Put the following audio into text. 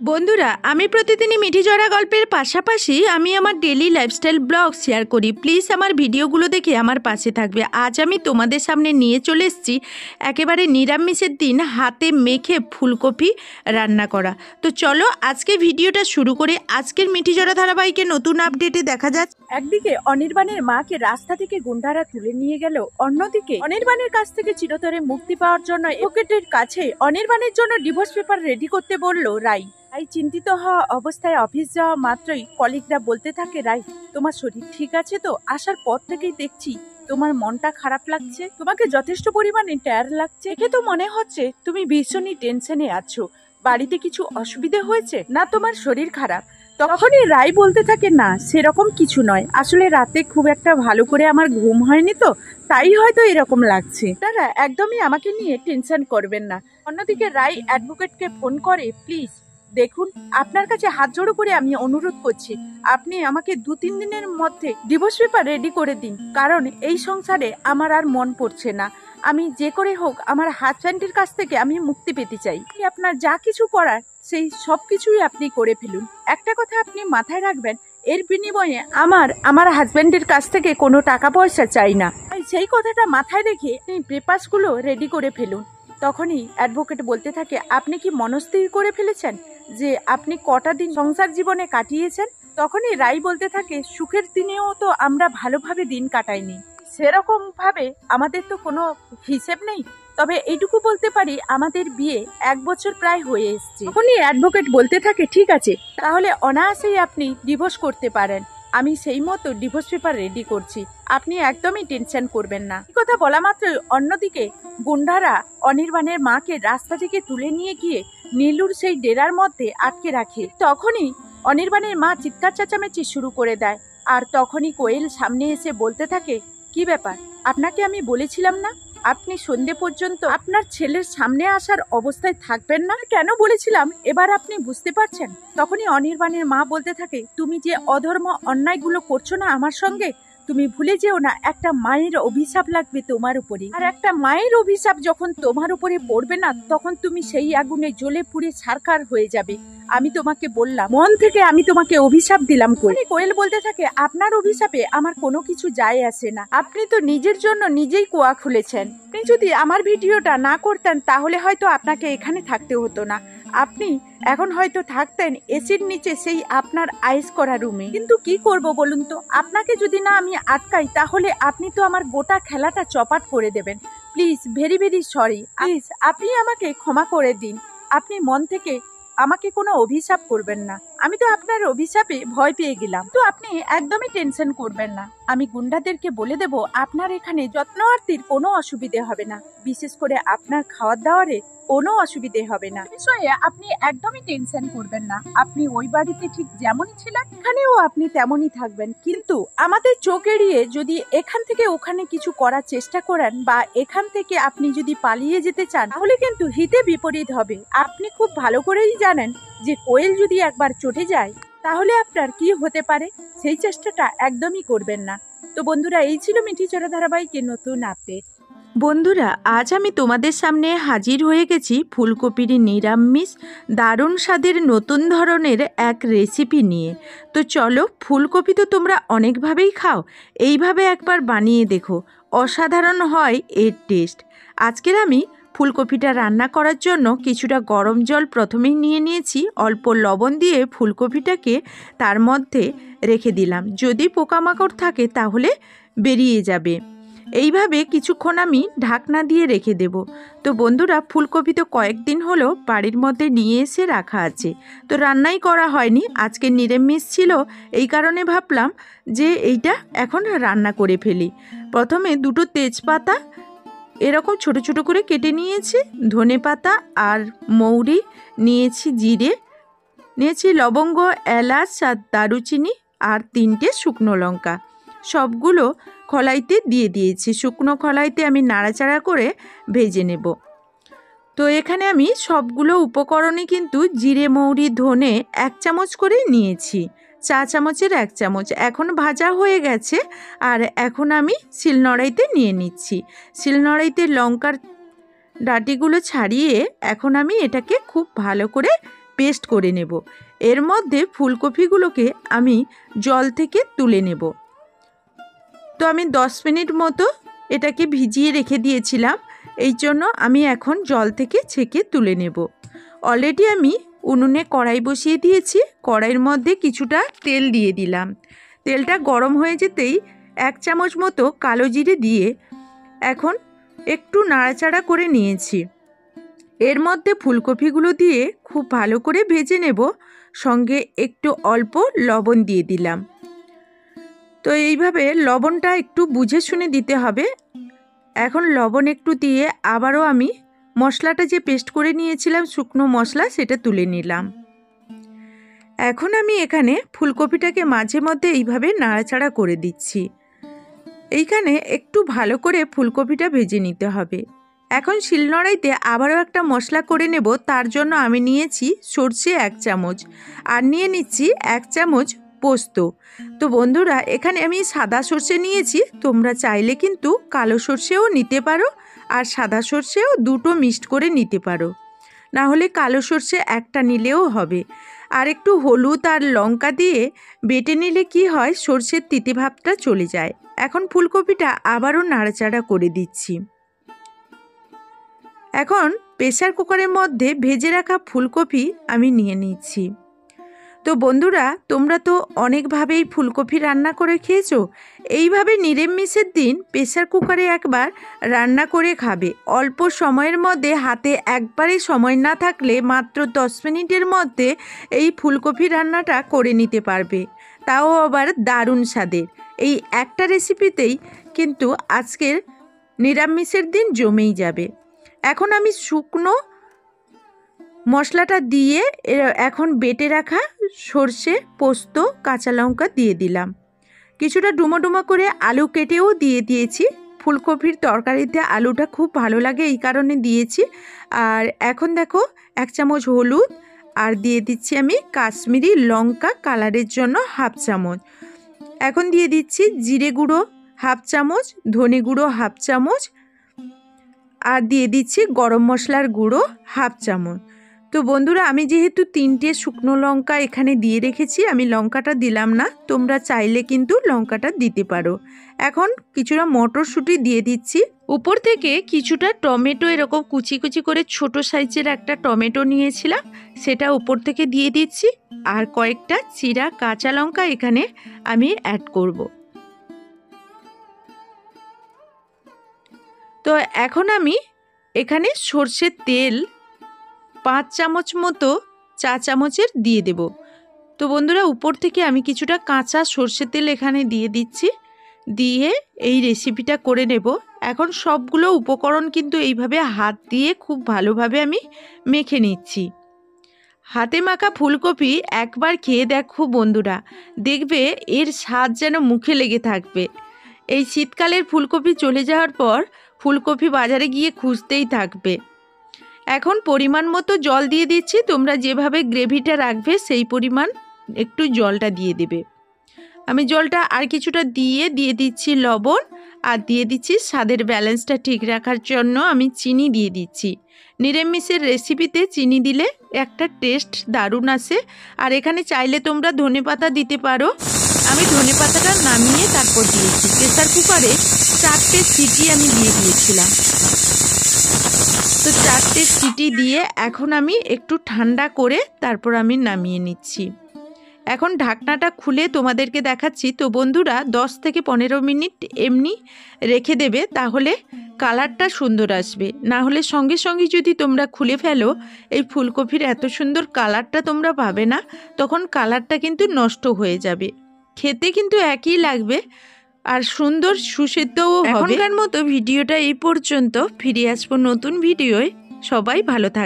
বন্ধুরা, আমি প্রতিদিনই মিঠি জড়া গল্পের পাশাপাশি আমি আমার ডেলি লাইফস্টাইল ব্লগ শেয়ার করি। প্লিজ আমার ভিডিওগুলো দেখে আমার পাশে থাকবে। আজ আমি তোমাদের সামনে নিয়ে চলে এসেছি একেবারে নিরামিষের দিন হাতে মেখে ফুলকপি রান্না করা। তো চলো আজকে ভিডিওটা শুরু করে আজকের মিঠি জড়া ধারাবাহিকে নতুন আপডেটে দেখা যাচ্ছে। একদিকে অনির্বাণের মাকে রাস্তা থেকে গুন্ডারা তুলে নিয়ে গেল, অন্যদিকে অনির্বাণের কাছ থেকে চিরতরে মুক্তি পাওয়ার জন্য অ্যাডভোকেটের কাছে অনির্বাণের জন্য ডিভোর্স পেপার রেডি করতে বলল রাই। রাই চিন্তিত হওয়া অবস্থায় অফিস যাওয়া মাত্রই কলিগরা বলতে থাকে, রাই তোমার শরীর ঠিক আছে তো? আসার পর থেকেই দেখছি তোমার মনটা খারাপ লাগছে, তোমাকে যথেষ্ট পরিমাণে টায়ার্ড লাগছে, দেখে তো মনে হচ্ছে তুমি ভীষণই টেনশনে আছো। বাড়িতে কিছু অসুবিধে হয়েছে না তোমার শরীর খারাপ? তখনই রাই বলতে থাকে, না সেরকম কিছু নয়, আসলে রাতে খুব একটা ভালো করে আমার ঘুম হয়নি তো, তাই হয়তো এরকম লাগছে। তারা একদমই আমাকে নিয়ে টেনশন করবেন না। অন্যদিকে রাই অ্যাডভোকেটকে ফোন করে, প্লিজ দেখুন, আপনার কাছে হাত জোড়ো করে আমি অনুরোধ করছি, আপনি আমাকে 2-3 দিনের মধ্যে ডিভোর্স পেপার রেডি করে দিন, কারণ এই সংসারে আমার আর মন পড়ছে না। আমি যে করে হোক আমার হাজব্যান্ডের কাছ থেকে আমি মুক্তি পেতে চাই। আপনার যা কিছু করার সেই সব কিছুই আপনি করে ফেলুন। একটা কথা আপনি মাথায় রাখবেন, এর বিনিময়ে আমার হাজব্যান্ডের কাছ থেকে কোনো টাকা পয়সা চাই না। সেই কথাটা মাথায় রেখে আপনি পেপারসগুলো রেডি করে ফেলুন। তখনই অ্যাডভোকেট বলতে থাকে, আপনি কি মনস্থির করে ফেলেছেন যে আপনি কটা দিন সংসার জীবনে কাটিয়েছেন? তখনই রাই বলতে থাকে, সুখের দিনেও তো আমরা ভালোভাবে দিন কাটাইনি, সেরকম ভাবে আমাদের তো কোনো হিসেব নেই, তবে এইটুকু বলতে পারি আমাদের বিয়ে 1 বছর প্রায় হয়ে এসছে। তখনই অ্যাডভোকেট বলতে থাকে, ঠিক আছে, তাহলে অনায়াসেই আপনি ডিভোর্স করতে পারেন, আমি সেই মতো ডিভোর্স পেপার রেডি করছি, আপনি একদমই টেনশন করবেন না। এই কথা বলা মাত্রই অন্যদিকে গুন্ডারা অনির্বাণের মাকে রাস্তা থেকে তুলে নিয়ে গিয়ে নীলুর সেই ডেরার মধ্যে আটকে রাখে। তখনই অনির্বাণের মা চিৎকার চেঁচামেচি শুরু করে দেয়, আর তখনই কোয়েল সামনে এসে বলতে থাকে, কি ব্যাপার, আপনাকে আমি বলেছিলাম না আপনি সন্ধে পর্যন্ত আপনার ছেলের সামনে আসার অবস্থায় থাকবেন না? কেন বলেছিলাম এবার আপনি বুঝতে পারছেন? তখনই অনির্বাণের মা বলতে থাকে, তুমি যে অধর্ম অন্যায়গুলো করছো না আমার সঙ্গে, তুমি ভুলে যেও না একটা মায়ের অভিশাপ লাগবে তোমার উপরে, আর একটা মায়ের অভিশাপ যখন তোমার উপরে পড়বে না, তখন তুমি সেই আগুনে জ্বলে পুড়ে ছারখার হয়ে যাবে। আমি তোমাকে বললাম, মন থেকে আমি তোমাকে অভিশাপ দিলাম। কোয়েল বলতে থাকে, আপনার অভিশাপে আমার কোনো কিছু যায় আসে না, আপনি তো নিজের জন্য নিজেই কুয়া খুলেছেন। আপনি যদি আমার ভিডিওটা না করতেন তাহলে হয়তো আপনাকে এখানে থাকতে হতো না, আপনি এখন হয়তো থাকতেন এসির নিচে সেই আপনার আইস করা রুমে। কিন্তু কি করব বলুন তো, আপনাকে যদি না আমি আটকাই তাহলে আপনি তো আমার গোটা খেলাটা চপাট করে দেবেন। Please, very very sorry, please আপনি আমাকে ক্ষমা করে দিন, আপনি মন থেকে আমাকে কোনো অভিশাপ করবেন না। আমি তো আপনার অভিশাপে ভয় পেয়ে গেলাম, তো আপনি একদমই টেনশন করবেন না, আমি গুন্ডাদেরকে বলে দেব আপনার এখানে যত্নার্থীর কোনো অসুবিধে হবে না, বিশেষ করে আপনার খাওয়ার দাওয়ারে কোনো অসুবিধে হবে না। বিষয়ে আপনি একদমই টেনশন করবেন না, আপনি ওই বাড়িতে ঠিক যেমনই ছিলেন এখানেও আপনি তেমনই থাকবেন, কিন্তু আমাদের চোখ এড়িয়ে যদি এখান থেকে ওখানে কিছু করার চেষ্টা করেন বা এখান থেকে আপনি যদি পালিয়ে যেতে চান তাহলে কিন্তু হিতে বিপরীত হবে। আপনি খুব ভালো করেই জানেন যে কোয়েল যদি একবার চটে যায় তাহলে আপনার কি হতে পারে, সেই চেষ্টাটা একদমই করবেন না। তো বন্ধুরা, এই ছিল মিঠি জড়া ধারাবাহিকের নতুন আপডেট। বন্ধুরা, আজ আমি তোমাদের সামনে হাজির হয়ে গেছি ফুলকপির নিরামিষ দারুণ স্বাদের নতুন ধরনের এক রেসিপি নিয়ে। তো চলো, ফুলকপি তো তোমরা অনেকভাবেই খাও, এইভাবে একবার বানিয়ে দেখো, অসাধারণ হয় এর টেস্ট। আজকের আমি ফুলকপিটা রান্না করার জন্য কিছুটা গরম জল প্রথমেই নিয়ে নিয়েছি, অল্প লবণ দিয়ে ফুলকপিটাকে তার মধ্যে রেখে দিলাম, যদি পোকামাকড় থাকে তাহলে বেরিয়ে যাবে। এইভাবে কিছুক্ষণ আমি ঢাকনা দিয়ে রেখে দেব। তো বন্ধুরা, ফুলকপি তো কয়েকদিন হলো বাড়ির মধ্যে নিয়ে এসে রাখা আছে, তো রান্নাই করা হয়নি, আজকে নিরামিষ ছিল, এই কারণে ভাবলাম যে এইটা এখন রান্না করে ফেলি। প্রথমে 2টো তেজপাতা এরকম ছোট ছোট করে কেটে নিয়েছি, ধনেপাতা আর মৌরি নিয়েছি, জিরে নিয়েছি, লবঙ্গ, এলাচ আর দারুচিনি আর 3টে শুকনো লঙ্কা, সবগুলো কড়াইতে দিয়ে দিয়েছি। শুকনো কড়াইতে আমি নাড়াচাড়া করে ভেজে নেব। তো এখানে আমি সবগুলো উপকরণই কিন্তু জিরে, মৌরি, ধনে 1 চামচ করে নিয়েছি, চা চামচের 1 চামচ। এখন ভাজা হয়ে গেছে, আর এখন আমি শিলনোড়াইতে নিয়ে নিচ্ছি। শিলনোড়াইতে লঙ্কার ডাঁটিগুলো ছাড়িয়ে এখন আমি এটাকে খুব ভালো করে পেস্ট করে নেব। এর মধ্যে ফুলকপিগুলোকে আমি জল থেকে তুলে নেব। তো আমি 10 মিনিট মতো এটাকে ভিজিয়ে রেখে দিয়েছিলাম, এই জন্য আমি এখন জল থেকে ছেঁকে তুলে নেব। অলরেডি আমি উনুনে কড়াই বসিয়ে দিয়েছি, কড়াইয়ের মধ্যে কিছুটা তেল দিয়ে দিলাম। তেলটা গরম হয়ে যেতেই 1 চামচ মতো কালো জিরে দিয়ে এখন একটু নাড়াচাড়া করে নিয়েছি। এর মধ্যে ফুলকপিগুলো দিয়ে খুব ভালো করে ভেজে নেব, সঙ্গে একটু অল্প লবণ দিয়ে দিলাম। তো এইভাবে লবণটা একটু বুঝে শুনে দিতে হবে। এখন লবণ একটু দিয়ে আবারও আমি মশলাটা যে পেস্ট করে নিয়েছিলাম শুকনো মশলা, সেটা তুলে নিলাম। এখন আমি এখানে ফুলকপিটাকে মাঝে মধ্যে এইভাবে নাড়াচাড়া করে দিচ্ছি। এইখানে একটু ভালো করে ফুলকপিটা ভেজে নিতে হবে। এখন শিলনোড়াইতে আবারও একটা মশলা করে নেব। তার জন্য আমি নিয়েছি সরষে 1 চামচ আর নিয়ে নিচ্ছি 1 চামচ পোস্ত। তো বন্ধুরা, এখানে আমি সাদা সরষে নিয়েছি, তোমরা চাইলে কিন্তু কালো সরষেও নিতে পারো আর সাদা সরষেও দুটো মিক্সড করে নিতে পারো, না হলে কালো সরষে একটা নিলেও হবে। আর একটু হলুদ আর লঙ্কা দিয়ে বেটে নিলে কি হয়, সরষের তিতে ভাবটা চলে যায়। এখন ফুলকপিটা আবারও নাড়াচাড়া করে দিচ্ছি। এখন প্রেসার কুকারের মধ্যে ভেজে রাখা ফুলকপি আমি নিয়ে নিচ্ছি। তো বন্ধুরা, তোমরা তো অনেকভাবেই ফুলকপি রান্না করে খেয়েছো। এইভাবে নিরামিষের দিন প্রেসার কুকারে একবার রান্না করে খাবে। অল্প সময়ের মধ্যে, হাতে একবারে সময় না থাকলে মাত্র 10 মিনিটের মধ্যে এই ফুলকপি রান্নাটা করে নিতে পারবে, তাও আবার দারুণ স্বাদের। এই একটা রেসিপিতেই কিন্তু আজকের নিরামিষের দিন জমেই যাবে। এখন আমি শুকনো মশলাটা দিয়ে এখন বেটে রাখা সরষে, পোস্ত, কাঁচা লঙ্কা দিয়ে দিলাম। কিছুটা ডুমো ডুমো করে আলু কেটেও দিয়ে দিয়েছি। ফুলকপির তরকারিতে আলুটা খুব ভালো লাগে, এই কারণে দিয়েছি। আর এখন দেখো 1 চামচ হলুদ আর দিয়ে দিচ্ছি আমি কাশ্মীরি লঙ্কা কালারের জন্য 1/2 চামচ। এখন দিয়ে দিচ্ছি জিরে গুঁড়ো 1/2 চামচ, ধনে গুঁড়ো 1/2 চামচ আর দিয়ে দিচ্ছি গরম মশলার গুঁড়ো 1/2 চামচ। তো বন্ধুরা, আমি যেহেতু 3টে শুকনো লঙ্কা এখানে দিয়ে রেখেছি, আমি লঙ্কাটা দিলাম না, তোমরা চাইলে কিন্তু লঙ্কাটা দিতে পারো। এখন কিছুটা মটরশুঁটি দিয়ে দিচ্ছি। উপর থেকে কিছুটা টমেটো, এরকম কুচি কুচি করে ছোট সাইজের একটা টমেটো নিয়েছিলাম, সেটা উপর থেকে দিয়ে দিচ্ছি। আর কয়েকটা চিরা কাঁচা লঙ্কা এখানে আমি অ্যাড করব। তো এখন আমি এখানে সরষের তেল 5 চামচ মতো চা চামচের দিয়ে দেব। তো বন্ধুরা, উপর থেকে আমি কিছুটা কাঁচা সরষের তেল এখানে দিয়ে দিচ্ছি, দিয়ে এই রেসিপিটা করে নেব। এখন সবগুলো উপকরণ কিন্তু এইভাবে হাত দিয়ে খুব ভালোভাবে আমি মেখে নিচ্ছি। হাতে মাখা ফুলকপি একবার খেয়ে দেখো বন্ধুরা, দেখবে এর স্বাদ যেন মুখে লেগে থাকবে। এই শীতকালের ফুলকপি চলে যাওয়ার পর ফুলকপি বাজারে গিয়ে খুঁজতেই থাকবে। এখন পরিমাণ মতো জল দিয়ে দিচ্ছি। তোমরা যেভাবে গ্রেভিটা রাখবে সেই পরিমাণ একটু জলটা দিয়ে দেবে। আমি জলটা আর কিছুটা দিয়ে দিচ্ছি লবণ, আর দিয়ে দিচ্ছি স্বাদের ব্যালেন্সটা ঠিক রাখার জন্য আমি চিনি দিয়ে দিচ্ছি। নিরামিষের রেসিপিতে চিনি দিলে একটা টেস্ট দারুণ আসে। আর এখানে চাইলে তোমরা ধনেপাতা দিতে পারো, আমি ধনেপাতাটা নামিয়ে তারপর দিয়েছি। প্রেসার কুকারে 4টে সিটি আমি দিয়ে দিয়েছিলাম। তো 4টে সিটি দিয়ে এখন আমি একটু ঠান্ডা করে তারপর আমি নামিয়ে নিচ্ছি। এখন ঢাকনাটা খুলে তোমাদেরকে দেখাচ্ছি। তো বন্ধুরা, 10 থেকে 15 মিনিট এমনি রেখে দেবে, তাহলে কালারটা সুন্দর আসবে। না হলে সঙ্গে সঙ্গে যদি তোমরা খুলে ফেলো, এই ফুলকপির এত সুন্দর কালারটা তোমরা পাবে না, তখন কালারটা কিন্তু নষ্ট হয়ে যাবে। খেতে কিন্তু একই লাগবে আর সুন্দর সুসিদ্ধও হবে। এখনকার মতো ভিডিওটা এই পর্যন্ত, ফিরে আসবো নতুন ভিডিওয়। সবাই ভালো থাকবে।